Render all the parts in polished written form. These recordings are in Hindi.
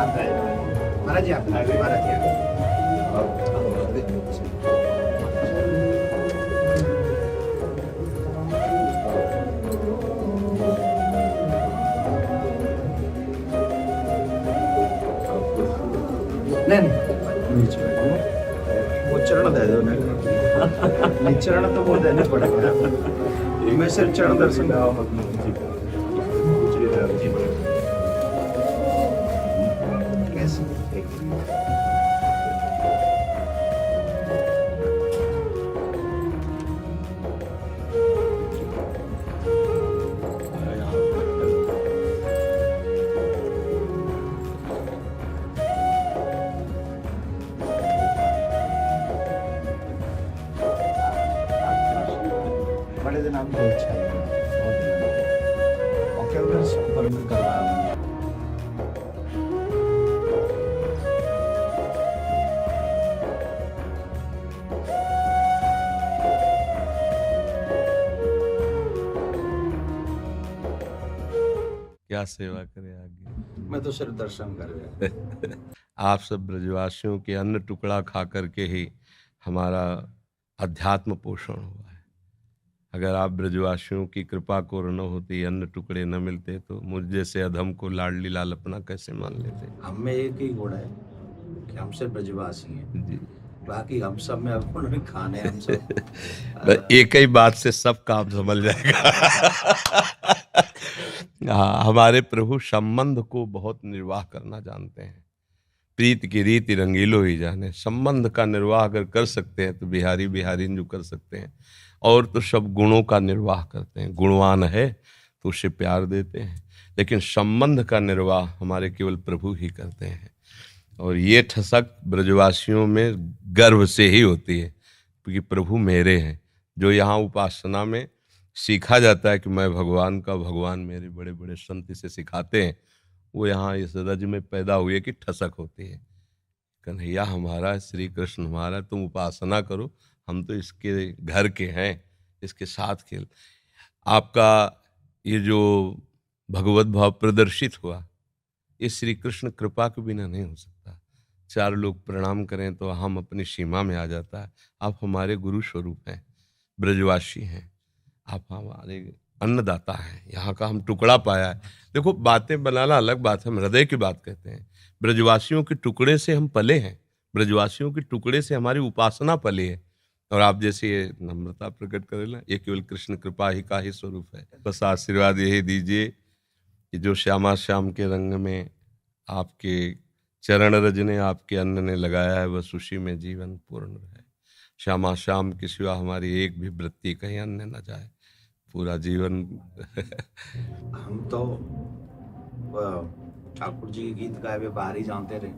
आता है महाराज जी, आता है महाराज जी। नहीं वो चरण दे दो ना, नहीं चरण तो वो देने पड़ेगा। मैं सिर्फ चरण दर्शन बड़े दिन आपको अच्छा है और क्या संपर्क करवा क्या सेवा करे आगे। मैं तो सिर्फ दर्शन कर रहा। आप सब ब्रजवासियों के अन्न टुकड़ा खा करके ही हमारा अध्यात्म पोषण हुआ है। अगर आप ब्रजवासियों की कृपा को न होती, अन्न टुकड़े न मिलते, तो मुझ जैसे अधम को लाडली लाल अपना कैसे मान लेते। हम में एक ही गुण है कि हम सिर्फ ब्रजवासी हैं जी। बाकी हम सब में अब उन्होंने खाने हम सब एक ही बात से सब काम समझ जाएगा। हाँ, हमारे प्रभु संबंध को बहुत निर्वाह करना जानते हैं। प्रीत की रीति रंगीलो ही जाने। संबंध का निर्वाह अगर कर सकते हैं तो बिहारी बिहारी जो कर सकते हैं, और तो सब गुणों का निर्वाह करते हैं। गुणवान है तो उसे प्यार देते हैं, लेकिन संबंध का निर्वाह हमारे केवल प्रभु ही करते हैं। और ये ठसक ब्रजवासियों में गर्व से ही होती है, क्योंकि प्रभु मेरे हैं। जो यहाँ उपासना में सीखा जाता है कि मैं भगवान का, भगवान मेरे, बड़े बड़े संत इसे सिखाते हैं, वो यहाँ इस रज में पैदा हुए कि ठसक होती है। कन्हैया हमारा है, श्री कृष्ण हमारा है, तुम उपासना करो, हम तो इसके घर के हैं, इसके साथ खेल। आपका ये जो भगवत भाव प्रदर्शित हुआ, ये श्री कृष्ण कृपा के बिना नहीं हो सकता। चार लोग प्रणाम करें तो हम अपनी सीमा में आ जाता है। आप हमारे गुरु स्वरूप हैं, ब्रजवासी हैं, आप हमारे अन्नदाता हैं, यहाँ का हम टुकड़ा पाया है। देखो, बातें बनाना अलग बात है, हम हृदय की बात कहते हैं। ब्रजवासियों के टुकड़े से हम पले हैं, ब्रजवासियों के टुकड़े से हमारी उपासना पली है। और आप जैसे ये नम्रता प्रकट करें ना, ये केवल कृष्ण कृपा ही का ही स्वरूप है। बस आशीर्वाद यही दीजिए कि जो श्यामा श्याम के रंग में आपके चरण रज ने, आपके अन्न ने लगाया है, बस उसी में जीवन पूर्ण रहे। श्यामा श्याम के सिवा हमारी एक भी वृत्ति कहीं अन्य न जाए, पूरा जीवन। हम तो ठाकुर जी के गीत गाए हुए बाहर ही जानते रहे,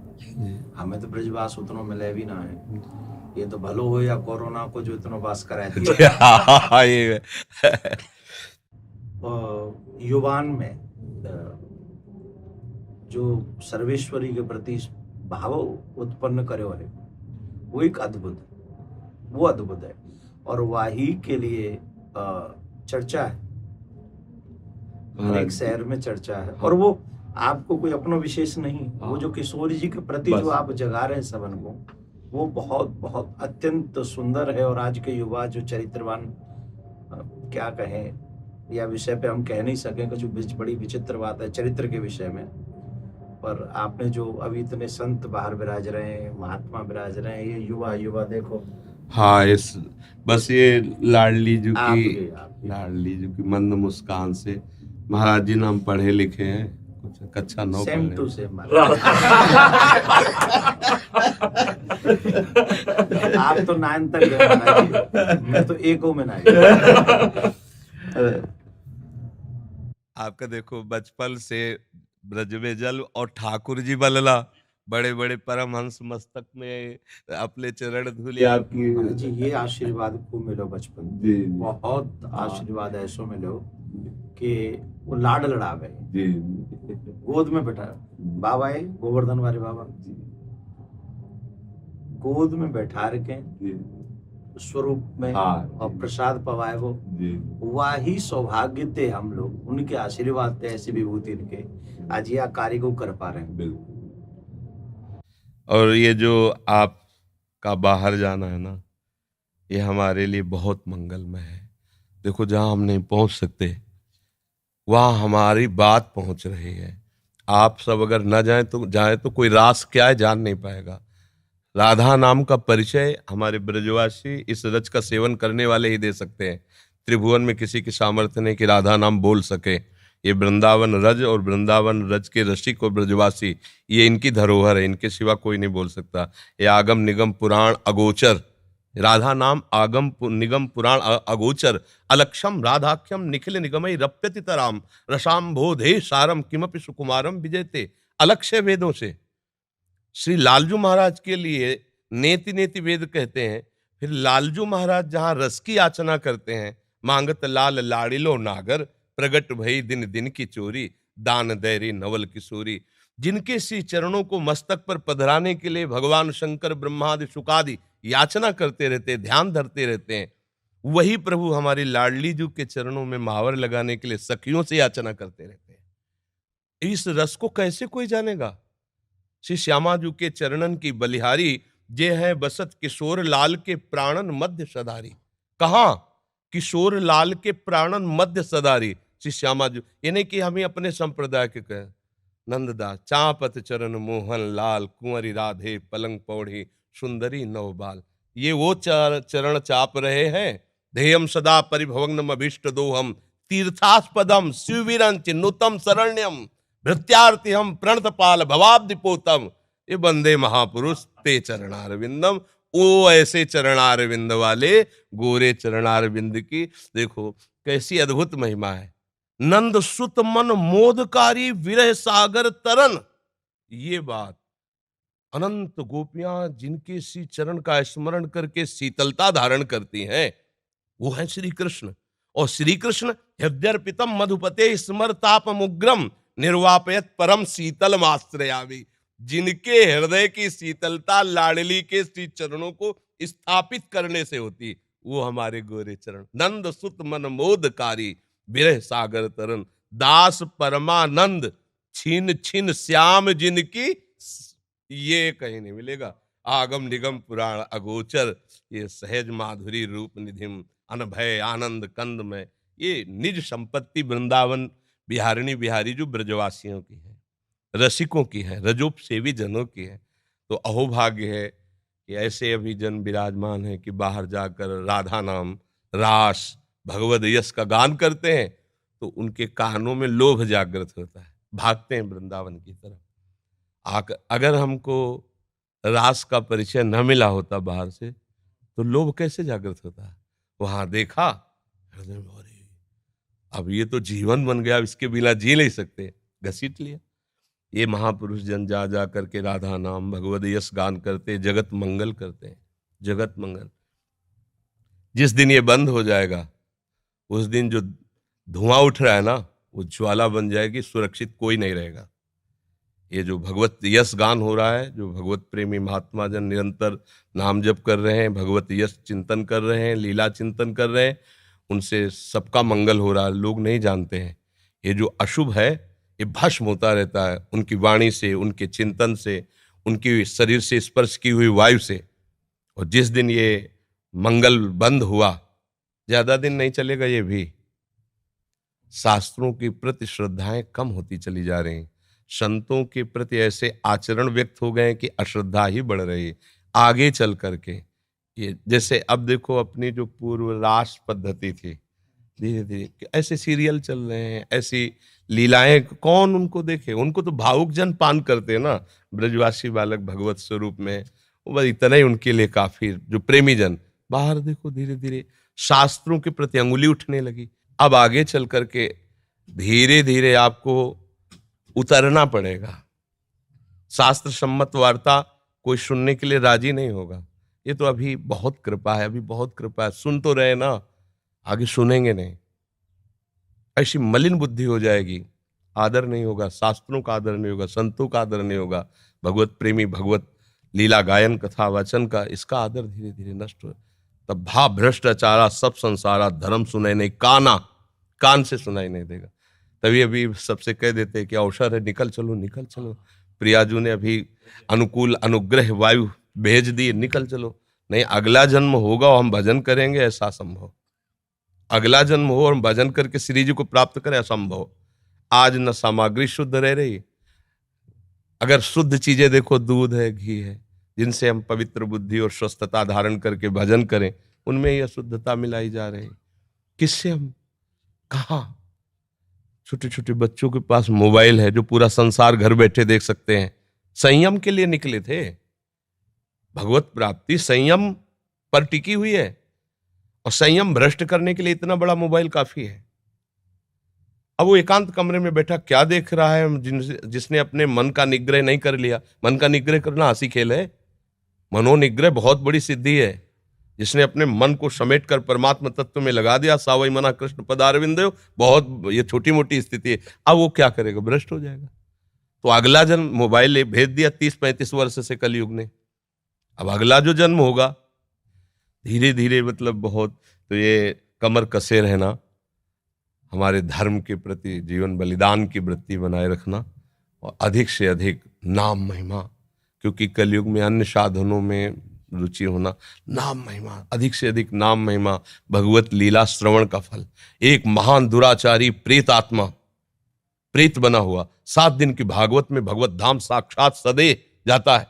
हमें तो ब्रजवास उतना मिले भी ना है। ये तो भलो हो या कोरोना को जो इतना वास कराए ये युवान में जो सर्वेश्वरी के प्रति भाव उत्पन्न करे है, वो एक अद्भुत है, वो अद्भुत है। और वही के लिए चर्चा है, हर एक शहर में चर्चा है। और वो आपको कोई अपना विशेष नहीं, वो जो किशोर जी के प्रति जो आप जगा रहे हैं सबन को, वो बहुत बहुत अत्यंत सुंदर है। और आज के युवा जो चरित्रवान, क्या कहें, या विषय पे हम कह नहीं सकें, कुछ बड़ी विचित्र बात है चरित्र के विषय में। पर आपने जो अभी इतने संत बाहर विराज रहे हैं, महात्मा विराज रहे हैं, ये युवा देखो। हाँ, इस बस ये लाडली जी की मंद मुस्कान से, महाराज जी नाम पढ़े लिखे हैं, कुछ कक्षा 9 सेम टू सेम। आप तो 9 तक गए, मैं तो 1 में ना गया। आपका देखो, बचपन से ब्रज में जल और ठाकुर जी बलला, बड़े बड़े परमहंस मस्तक में अपने चरण धूलि आपकी। जी, ये आशीर्वाद खूब मिलो बचपन, बहुत आशीर्वाद ऐसो मिलो कि वो लाड लड़ावे, गोद में बैठा बाबा है, गोवर्धन वाले बाबा, गोद में बैठा रखे स्वरूप में, और प्रसाद पवाए वो, वही सौभाग्य थे हम लोग, उनके आशीर्वाद थे, ऐसी विभूति इनके आज यह कार्य को कर पा रहे हैं। और ये जो आपका बाहर जाना है ना, ये हमारे लिए बहुत मंगलमय है। देखो, जहाँ हम नहीं पहुँच सकते वहाँ हमारी बात पहुँच रही है। आप सब अगर न जाए तो कोई रास क्या है जान नहीं पाएगा। राधा नाम का परिचय हमारे ब्रजवासी इस रज का सेवन करने वाले ही दे सकते हैं। त्रिभुवन में किसी की सामर्थ्य नहीं कि राधा नाम बोल सके। ये वृंदावन रज और वृंदावन रज के रसिक और ब्रजवासी, ये इनकी धरोहर है, इनके सिवा कोई नहीं बोल सकता। ये आगम निगम पुराण अगोचर, राधा नाम आगम निगम पुराण अगोचर, अलक्षम राधाख्यम निखिल निगमई रप्यति तराम रसाम्भोधे सारम किमपि सुकुमारम विजयते। अलक्ष्य वेदों से श्री लालजू महाराज के लिए नेति नेति वेद कहते हैं। फिर लालजू महाराज जहां रस की याचना करते हैं, मांगत लाल लाड़िलो नागर, प्रगट भई दिन दिन की चोरी, दान दैरी नवल किशोरी। जिनके श्री चरणों को मस्तक पर पधराने के लिए भगवान शंकर ब्रह्मादि शुकादि याचना करते रहते, ध्यान धरते रहते हैं, वही प्रभु हमारी लाडली जू के चरणों में महावर लगाने के लिए सखियों से याचना करते रहते हैं। इस रस को कैसे कोई जानेगा? श्री श्यामाजू के चरणन की बलिहारी, जे है बसत किशोर लाल के प्राणन मध्य सदारी। कहा? किशोर लाल के प्राणन मध्य सदारी श्री श्यामाजू। ये नहीं कि हम ही अपने संप्रदाय के कहें। नंददास चापत चरण मोहन लाल, कुंवरी राधे पलंग पौड़ी सुंदरी नवबाल। ये वो चरण चाप रहे हैं। ध्येयम सदा परिभवग्नम अभीष्ट दोहम, तीर्थास्पदम शिविरंच नूतम शरण्यम, भृत्यार्थी हम प्रणतपाल भवाब्दिपोतम। ये बंदे महापुरुष ते चरणारविंदम। ओ ऐसे चरणारविंद वाले गोरे चरणारविंद की देखो कैसी अद्भुत महिमा है। नंद सुत मन मोदकारी विरह सागर तरन। ये बात, अनंत गोपियां जिनके श्री चरण का स्मरण करके शीतलता धारण करती हैं, वो है श्री कृष्ण। और श्री कृष्ण हृदयर्पितम मधुपते स्मरतापमुग्रम, निर्वापयत परम शीतल माश्रयामि। जिनके हृदय की शीतलता लाडली के श्री चरणों को स्थापित करने से होती, वो हमारे गोरे चरण। नंद सुत मन मोदकारी विरह सागर तरन, दास परमानंद छीन छीन श्याम जिनकी, ये कहीं नहीं मिलेगा। आगम निगम पुराण अगोचर, ये सहज माधुरी रूप निधिम, अनभय आनंद कंद में। ये निज संपत्ति वृंदावन बिहारिणी बिहारी जो ब्रजवासियों की है, रसिकों की है, रजोप सेवी जनों की है। तो अहोभाग्य है कि ऐसे अभी जन विराजमान है कि बाहर जाकर राधा नाम रास भगवद यश का गान करते हैं तो उनके कानों में लोभ जागृत होता है, भागते हैं वृंदावन की तरफ। अगर हमको रास का परिचय न मिला होता बाहर से तो लोभ कैसे जागृत होता है? वहां देखा, अब ये तो जीवन बन गया, इसके बिना जी नहीं सकते, घसीट लिया। ये महापुरुष जन जा जा करके राधा नाम भगवद यश गान करते, जगत मंगल करते हैं, जगत मंगल। जिस दिन ये बंद हो जाएगा उस दिन जो धुआं उठ रहा है ना, वो ज्वाला बन जाएगी, सुरक्षित कोई नहीं रहेगा। ये जो भगवत यश गान हो रहा है, जो भगवत प्रेमी महात्मा जन निरंतर नाम जप कर रहे हैं, भगवत यश चिंतन कर रहे हैं, लीला चिंतन कर रहे हैं, उनसे सबका मंगल हो रहा है। लोग नहीं जानते हैं ये जो अशुभ है ये भस्म होता रहता है उनकी वाणी से, उनके चिंतन से, उनकी शरीर से स्पर्श की हुई वायु से। और जिस दिन ये मंगल बंद हुआ, ज्यादा दिन नहीं चलेगा, ये भी शास्त्रों के प्रति श्रद्धाएं कम होती चली जा रही, संतों के प्रति ऐसे आचरण व्यक्त हो गए कि अश्रद्धा ही बढ़ रही है आगे चल करके। ये जैसे अब देखो अपनी जो पूर्व रास पद्धति थी, धीरे धीरे ऐसे सीरियल चल रहे हैं, ऐसी लीलाएं, कौन उनको देखे? उनको तो भावुक जन पान करते हैं ना, ब्रजवासी बालक भगवत स्वरूप में, वो बस इतना ही उनके लिए काफी। जो प्रेमी जन बाहर देखो धीरे धीरे शास्त्रों के प्रति अंगुली उठने लगी। अब आगे चल करके धीरे धीरे आपको उतरना पड़ेगा। शास्त्र सम्मत वार्ता कोई सुनने के लिए राजी नहीं होगा। ये तो अभी बहुत कृपा है, अभी बहुत कृपा है, सुन तो रहे ना, आगे सुनेंगे नहीं। ऐसी मलिन बुद्धि हो जाएगी, आदर नहीं होगा, शास्त्रों का आदर नहीं होगा, संतों का आदर नहीं होगा, भगवत प्रेमी भगवत लीला गायन कथा वचन का, इसका आदर धीरे धीरे नष्ट हो। तब भा भ्रष्टाचारा सब संसारा, धर्म सुनाई नहीं काना, कान से सुनाई नहीं देगा। तभी अभी सबसे कह देते कि अवसर है, निकल चलो निकल चलो, प्रियाजू ने अभी अनुकूल अनुग्रह वायु भेज दी, निकल चलो। नहीं, अगला जन्म होगा और हम भजन करेंगे, ऐसा संभव। अगला जन्म हो और हम भजन करके श्री जी को प्राप्त करें, असंभव। आज न सामग्री शुद्ध रह रही। अगर शुद्ध चीजें देखो, दूध है, घी है, जिनसे हम पवित्र बुद्धि और स्वस्थता धारण करके भजन करें, उनमें यह शुद्धता मिलाई जा रही। किससे हम कहा? छोटे छोटे बच्चों के पास मोबाइल है जो पूरा संसार घर बैठे देख सकते हैं। संयम के लिए निकले थे। भगवत प्राप्ति संयम पर टिकी हुई है, और संयम भ्रष्ट करने के लिए इतना बड़ा मोबाइल काफी है। अब वो एकांत कमरे में बैठा क्या देख रहा है? जिसने अपने मन का निग्रह नहीं कर लिया। मन का निग्रह करना हंसी खेल है। मनोनिग्रह बहुत बड़ी सिद्धि है। जिसने अपने मन को समेट कर परमात्मा तत्व में लगा दिया, सावई मना कृष्ण पदारविंद, बहुत ये छोटी मोटी स्थिति है। अब वो क्या करेगा? भ्रष्ट हो जाएगा। तो अगला जन्म मोबाइल भेज दिया 30-35 वर्ष से कलयुग ने। अब अगला जो जन्म होगा, धीरे धीरे मतलब बहुत, तो ये कमर कसे रहना, हमारे धर्म के प्रति जीवन बलिदान की वृत्ति बनाए रखना, और अधिक से अधिक नाम महिमा, क्योंकि कलयुग में अन्य साधनों में रुचि होना, नाम महिमा, अधिक से अधिक नाम महिमा, भगवत लीला श्रवण का फल। एक महान दुराचारी प्रेत आत्मा, प्रेत बना हुआ, 7 दिन की भागवत में भगवत धाम साक्षात सदे जाता है,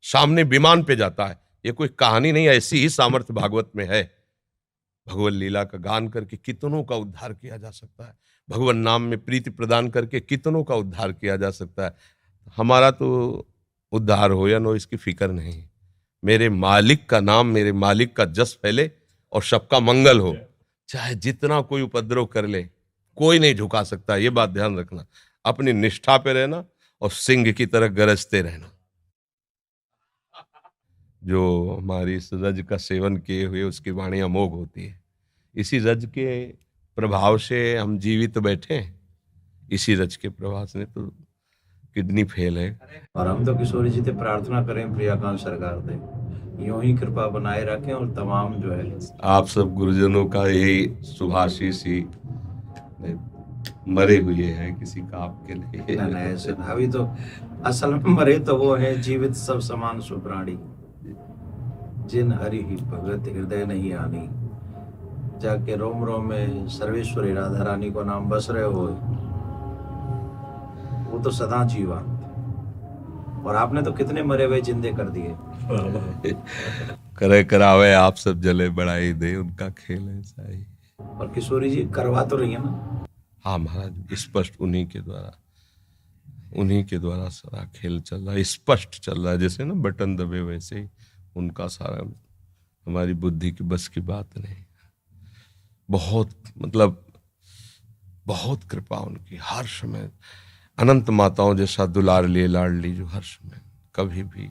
सामने विमान पे जाता है। ये कोई कहानी नहीं, ऐसी ही सामर्थ्य भागवत में है। भगवत लीला का गान करके कितनों का उद्धार किया जा सकता है। भगवान नाम में प्रीति प्रदान करके कितनों का उद्धार किया जा सकता है। हमारा तो उद्धार हो या नो, इसकी फिक्र नहीं। मेरे मालिक का नाम, मेरे मालिक का जस फैले और सबका मंगल हो। चाहे जितना कोई उपद्रव कर ले, कोई नहीं झुका सकता। ये बात ध्यान रखना। अपनी निष्ठा पे रहना और सिंह की तरह गरजते रहना। जो हमारी इस रज का सेवन किए हुए, उसकी वाणी अमोघ होती है। इसी रज के प्रभाव से हम जीवित बैठे हैं। इसी रज के प्रभाव से, तो किडनी फेल है। और हम तो किशोरी जी से प्रार्थना करें, प्रियाकांत सरकार से यूं ही कृपा बनाए रखें, और तमाम जो है आप सब गुरुजनों का यही शुभाशीष ही मरे हुए हैं, किसी का आपके लिए ना ऐसे अभी तो असल में मरे तो वो है, जीवित सब समान सुप्राणी, जिन हरि ही भगत हृदय नहीं आनी। जाके रोम रोम में सर्वेश्वरी राधा रानी को नाम बस रहे हो, वो तो सदा जीवन। और आपने तो कितने मरे हुए जिंदे कर दिए। करे करावे आप सब जले बढ़ाई दे, उनका खेल ऐसा ही। और किशोरी जी करवा तो रही है ना? हाँ महाराज, स्पष्ट उन्हीं के द्वारा सारा खेल चल रहा है, स्पष्ट चल रहा है। जैसे ना बटन दबे, वैसे ही उनका सारा, हमारी बुद्धि की बस की बात नहीं। बहुत मतलब बहुत कृपा उनकी, हर समय अनंत माताओं जैसा दुलार लिए लाडली, जो हर समय कभी भी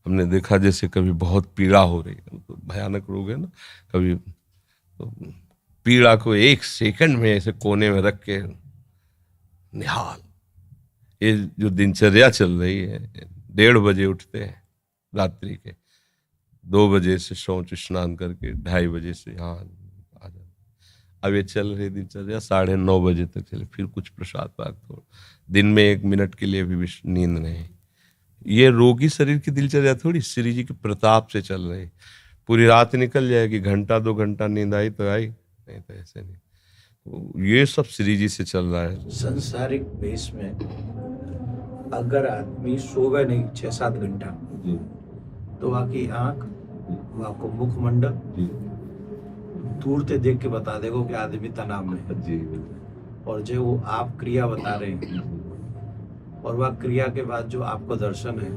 हमने देखा, जैसे कभी बहुत पीड़ा हो रही है, तो भयानक रोग है ना, कभी तो पीड़ा को 1 सेकंड में ऐसे कोने में रख के निहाल। ये जो दिनचर्या चल रही है, 1:30 बजे उठते हैं रात्रि के, 2 बजे से शौच स्नान करके 2:30 बजे से यहाँ आ जाते। अब ये चल रही दिनचर्या 9:30 बजे तक चले, फिर कुछ प्रसाद पाक, तो दिन में 1 मिनट के लिए भी नींद नहीं। ये रोगी शरीर की दिनचर्या थोड़ी, श्री जी के प्रताप से चल रही। पूरी रात निकल जाएगी, 1-2 घंटा नींद आई तो आई, नहीं तो ऐसे नहीं। तो ये सब श्री जी से चल रहा है। संसारिक बेस में अगर आदमी सोवे नहीं 6-7 घंटा, तो आपकी आंख, आपको मुखमंडल दूर से देख के बता देगा कि आदमी तनाव में है जी। और जो वो आप क्रिया बता रहे हैं, और वह क्रिया के बाद जो आपको दर्शन है,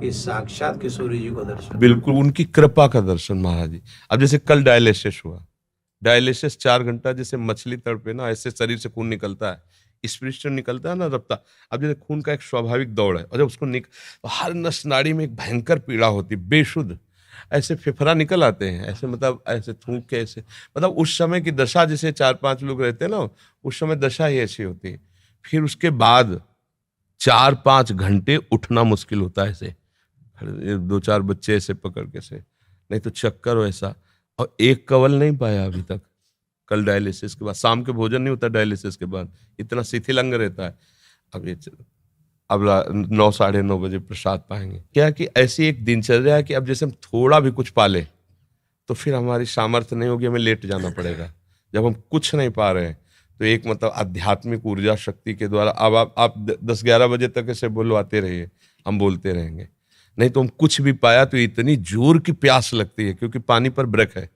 ये साक्षात किशोरी जी को दर्शन, बिल्कुल उनकी कृपा का दर्शन महाराज जी। अब जैसे कल डायलिसिस हुआ, डायलिसिस 4 घंटा, जैसे मछली तड़पे ना, ऐसे शरीर से खून निकलता है, स्पिरिचुअल निकलता है ना रफ्ता। अब जैसे खून का एक स्वाभाविक दौड़ है, और जब उसको तो हर नस नाड़ी में एक भयंकर पीड़ा होती है, बेशुद्ध ऐसे फेफड़ा निकल आते हैं, ऐसे मतलब ऐसे थूक के, ऐसे मतलब उस समय की दशा, जैसे 4-5 लोग रहते हैं ना, उस समय दशा ही ऐसी होती है। फिर उसके बाद 4-5 घंटे उठना मुश्किल होता है, ऐसे 2-4 बच्चे ऐसे पकड़ के से, नहीं तो चक्कर वैसा। और एक कवल नहीं पाया अभी तक। कल डायलिसिस के बाद शाम के भोजन नहीं होता, डायलिसिस के बाद इतना शिथिल अंग रहता है। अब ये अब 9 साढ़े 9 बजे प्रसाद पाएंगे। क्या कि ऐसी एक दिनचर्या है कि अब जैसे हम थोड़ा भी कुछ पाले तो फिर हमारी सामर्थ्य नहीं होगी, हमें लेट जाना पड़ेगा। जब हम कुछ नहीं पा रहे हैं तो एक मतलब आध्यात्मिक ऊर्जा शक्ति के द्वारा अब आप 10-11 बजे तक ऐसे बुलवाते रहिए, हम बोलते रहेंगे। नहीं तो हम कुछ भी पाया तो इतनी जोर की प्यास लगती है, क्योंकि पानी पर ब्रेक है।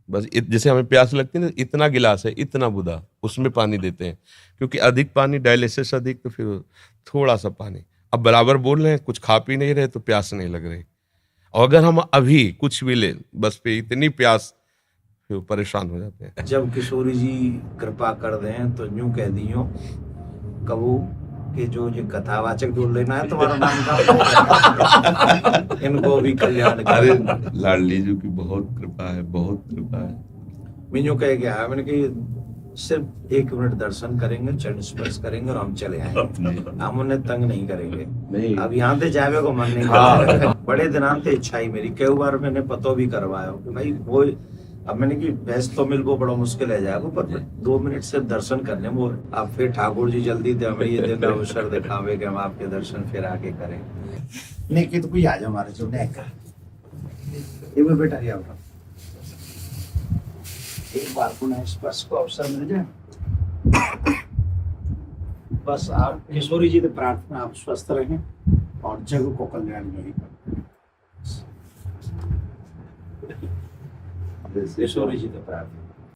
बस जैसे हमें प्यास लगती है ना, इतना गिलास है, इतना बुदा, उसमें पानी देते हैं, क्योंकि अधिक पानी डायलिसिस अधिक, तो फिर थोड़ा सा पानी। अब बराबर बोल रहे हैं, कुछ खा पी नहीं रहे तो प्यास नहीं लग रही। और अगर हम अभी कुछ भी ले बस पे इतनी प्यास, फिर परेशान हो जाते हैं। जब किशोरी जी कृपा कर दें तो यूं कह दियो कबू कि जो ये कथावाचक ढूंढ लेना है तुम्हारा नाम का इनको भी कल्याण अरे करे। लाडली जी की बहुत कृपा है, बहुत कृपा है। मैं यूं कह गया है, मैंने कि सिर्फ 1 मिनट दर्शन करेंगे, चरण स्पर्श करेंगे और हम चले आएंगे, हम उन्हें तंग नहीं करेंगे। नहीं, अब यहाँ से जावे को मन नहीं करता। बड़े दिनां से इच्छा ही मेरी, कई बार मैंने पतो भी करवाया कि भाई वो, अब मैंने कि भैंस तो मिल वो बड़ा मुश्किल है जाएगा, पर 2 मिनट से दर्शन करने वो। अब फिर ठाकुर जी जल्दी थे हमें ये दिन अवसर दिखावे कि हम आपके दर्शन फिर आके करें। नहीं कि तो कोई आ जाओ हमारे जो नहीं का ये वो बेटा ये आओ, एक बार पुनः स्पर्श को अवसर मिल जाए, बस आप किशोरी जी से प्रार्थना, आप स्वस्थ रहें और जग को कल्याण यही करें। किशोरी जी से प्रार्थना।